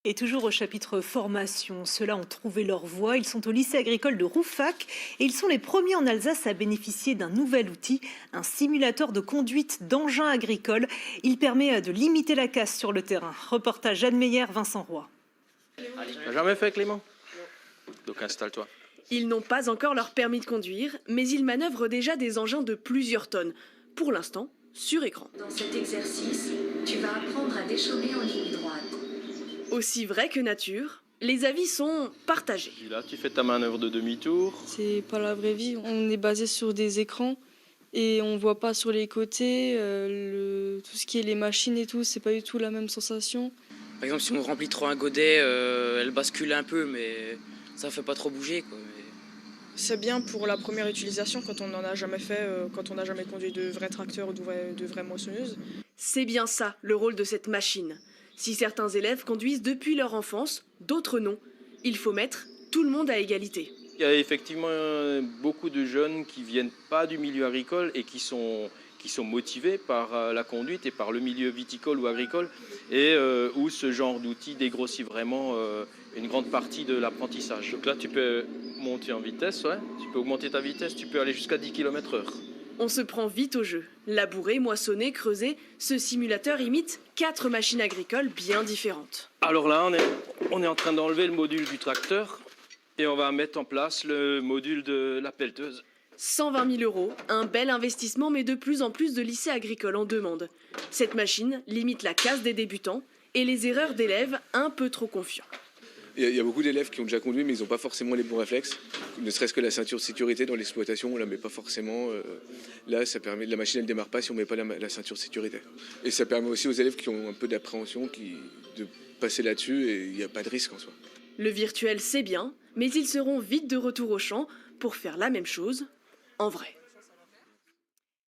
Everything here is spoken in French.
Et toujours au chapitre formation, ceux-là ont trouvé leur voie. Ils sont au lycée agricole de Rouffach et ils sont les premiers en Alsace à bénéficier d'un nouvel outil, un simulateur de conduite d'engins agricoles. Il permet de limiter la casse sur le terrain. Reportage Anne Meyer, Vincent Roy. T'as jamais fait, Clément? Donc installe-toi. Ils n'ont pas encore leur permis de conduire, mais ils manœuvrent déjà des engins de plusieurs tonnes. Pour l'instant, sur écran. Dans cet exercice, tu vas apprendre à déchaumer en ligne droite. Aussi vrai que nature, les avis sont partagés. Puis là, tu fais ta manœuvre de demi-tour. C'est pas la vraie vie. On est basé sur des écrans et on voit pas sur les côtés. Tout ce qui est les machines et tout, c'est pas du tout la même sensation. Par exemple, si on remplit trop un godet, elle bascule un peu, mais ça fait pas trop bouger, quoi. C'est bien pour la première utilisation quand on n'en a jamais fait, quand on n'a jamais conduit de vrais tracteurs ou de vraies moissonneuses. C'est bien ça, le rôle de cette machine. Si certains élèves conduisent depuis leur enfance, d'autres non. Il faut mettre tout le monde à égalité. Il y a effectivement beaucoup de jeunes qui viennent pas du milieu agricole et qui sont motivés par la conduite et par le milieu viticole ou agricole et où ce genre d'outil dégrossit vraiment une grande partie de l'apprentissage. Donc là, tu peux monter en vitesse, ouais. Tu peux augmenter ta vitesse, tu peux aller jusqu'à 10 km/h. On se prend vite au jeu. Labourer, moissonner, creuser, ce simulateur imite 4 machines agricoles bien différentes. Alors là, on est en train d'enlever le module du tracteur et on va mettre en place le module de la pelleteuse. 120 000 €, un bel investissement, mais de plus en plus de lycées agricoles en demandent. Cette machine limite la casse des débutants et les erreurs d'élèves un peu trop confiants. Il y a beaucoup d'élèves qui ont déjà conduit, mais ils n'ont pas forcément les bons réflexes. Ne serait-ce que la ceinture de sécurité dans l'exploitation, on ne la met pas forcément. Là, ça permet, la machine, elle ne démarre pas si on ne met pas la ceinture de sécurité. Et ça permet aussi aux élèves qui ont un peu d'appréhension de passer là-dessus et il n'y a pas de risque en soi. Le virtuel, c'est bien, mais ils seront vite de retour au champ pour faire la même chose en vrai.